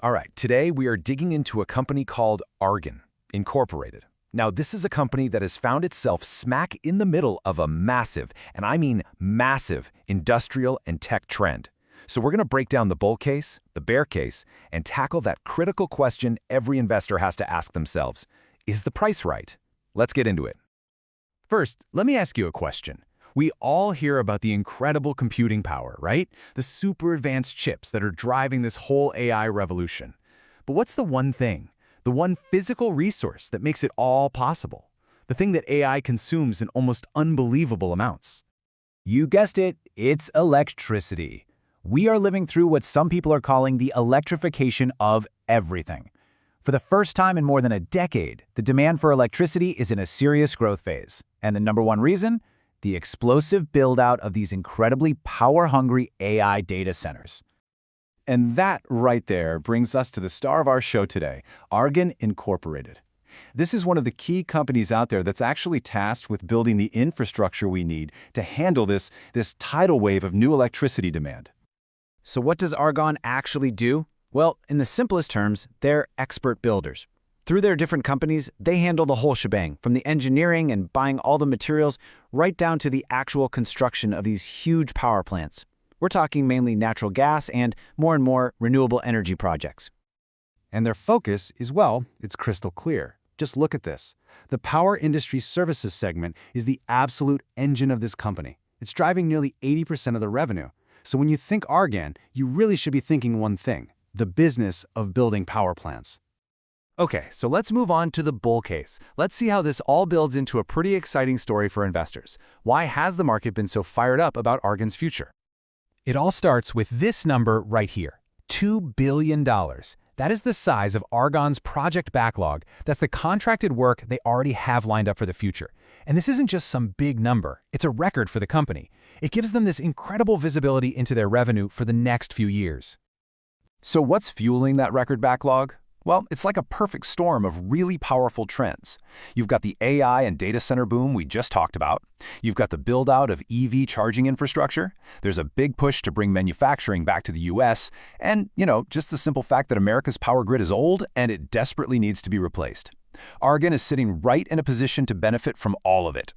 All right, today we are digging into a company called Argan, Incorporated. Now, this is a company that has found itself smack in the middle of a massive, and I mean massive, industrial and tech trend. So we're going to break down the bull case, the bear case, and tackle that critical question every investor has to ask themselves. Is the price right? Let's get into it. First, let me ask you a question. We all hear about the incredible computing power, right? The super advanced chips that are driving this whole AI revolution. But what's the one thing, the one physical resource that makes it all possible? The thing that AI consumes in almost unbelievable amounts? You guessed it, it's electricity. We are living through what some people are calling the electrification of everything. For the first time in more than a decade, the demand for electricity is in a serious growth phase. And the number one reason? The explosive build-out of these incredibly power-hungry AI data centers. And that right there brings us to the star of our show today, Argan Incorporated. This is one of the key companies out there that's actually tasked with building the infrastructure we need to handle this tidal wave of new electricity demand. So what does Argan actually do? Well, in the simplest terms, they're expert builders. Through their different companies, they handle the whole shebang, from the engineering and buying all the materials, right down to the actual construction of these huge power plants. We're talking mainly natural gas and more renewable energy projects. And their focus is, well, it's crystal clear. Just look at this. The power industry services segment is the absolute engine of this company. It's driving nearly 80% of the revenue. So when you think Argan, you really should be thinking one thing: the business of building power plants. Okay, so let's move on to the bull case. Let's see how this all builds into a pretty exciting story for investors. Why has the market been so fired up about Argan's future? It all starts with this number right here, $2 billion. That is the size of Argan's project backlog. That's the contracted work they already have lined up for the future. And this isn't just some big number, it's a record for the company. It gives them this incredible visibility into their revenue for the next few years. So what's fueling that record backlog? Well, it's like a perfect storm of really powerful trends. You've got the AI and data center boom we just talked about. You've got the build-out of EV charging infrastructure. There's a big push to bring manufacturing back to the US. And, just the simple fact that America's power grid is old and it desperately needs to be replaced. Argan is sitting right in a position to benefit from all of it.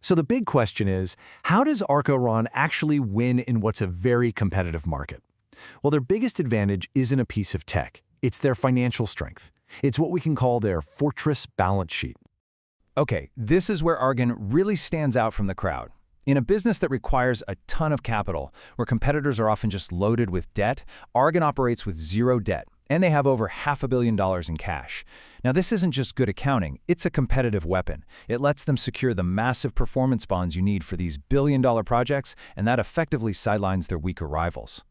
So the big question is, how does Argan actually win in what's a very competitive market? Well, their biggest advantage isn't a piece of tech. It's their financial strength. It's what we can call their fortress balance sheet. Okay, this is where Argan really stands out from the crowd. In a business that requires a ton of capital, where competitors are often just loaded with debt, Argan operates with zero debt, and they have over $500 million in cash. Now, this isn't just good accounting, it's a competitive weapon. It lets them secure the massive performance bonds you need for these billion-dollar projects, and that effectively sidelines their weaker rivals.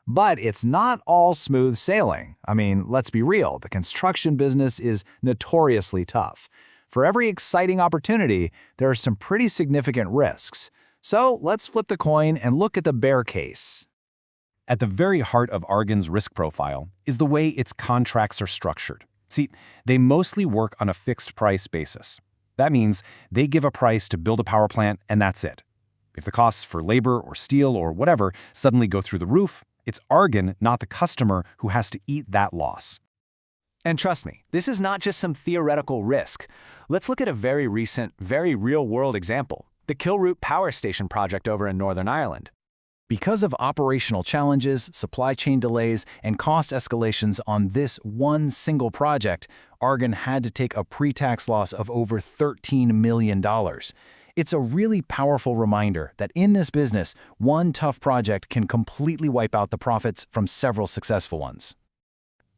But it's not all smooth sailing. I mean, let's be real, the construction business is notoriously tough. For every exciting opportunity, there are some pretty significant risks. So let's flip the coin and look at the bear case. At the very heart of Argan's risk profile is the way its contracts are structured. See, they mostly work on a fixed price basis. That means they give a price to build a power plant, and that's it. If the costs for labor or steel or whatever suddenly go through the roof, it's Argan, not the customer, who has to eat that loss. And trust me, this is not just some theoretical risk. Let's look at a very recent, very real-world example, the Kilroot Power Station project over in Northern Ireland. Because of operational challenges, supply chain delays, and cost escalations on this one single project, Argan had to take a pre-tax loss of over $13 million. It's a really powerful reminder that in this business, one tough project can completely wipe out the profits from several successful ones.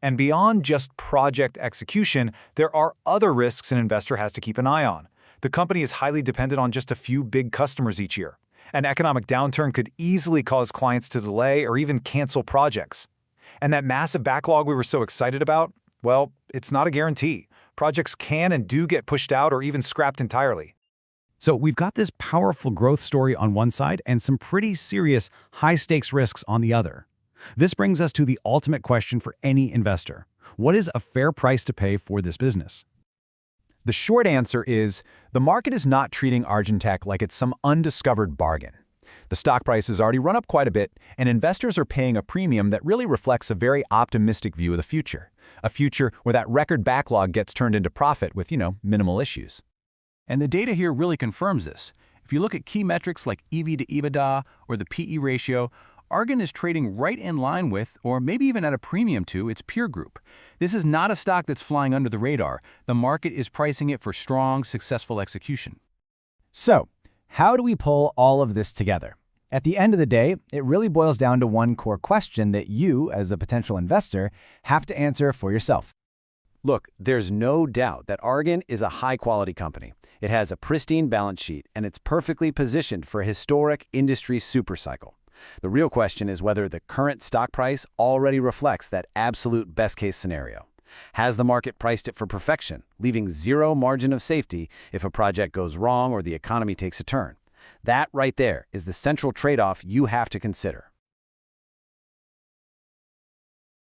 And beyond just project execution, there are other risks an investor has to keep an eye on. The company is highly dependent on just a few big customers each year. An economic downturn could easily cause clients to delay or even cancel projects. And that massive backlog we were so excited about, well, it's not a guarantee. Projects can and do get pushed out or even scrapped entirely. So we've got this powerful growth story on one side and some pretty serious high-stakes risks on the other. This brings us to the ultimate question for any investor. What is a fair price to pay for this business? The short answer is, the market is not treating Argentech like it's some undiscovered bargain. The stock price has already run up quite a bit, and investors are paying a premium that really reflects a very optimistic view of the future. A future where that record backlog gets turned into profit with, minimal issues. And the data here really confirms this. If you look at key metrics like EV to EBITDA or the PE ratio, Argan is trading right in line with, or maybe even at a premium to, its peer group. This is not a stock that's flying under the radar. The market is pricing it for strong, successful execution. So, how do we pull all of this together? At the end of the day, it really boils down to one core question that you, as a potential investor, have to answer for yourself. Look, there's no doubt that Argan is a high-quality company. It has a pristine balance sheet, and it's perfectly positioned for a historic industry supercycle. The real question is whether the current stock price already reflects that absolute best-case scenario. Has the market priced it for perfection, leaving zero margin of safety if a project goes wrong or the economy takes a turn? That right there is the central trade-off you have to consider.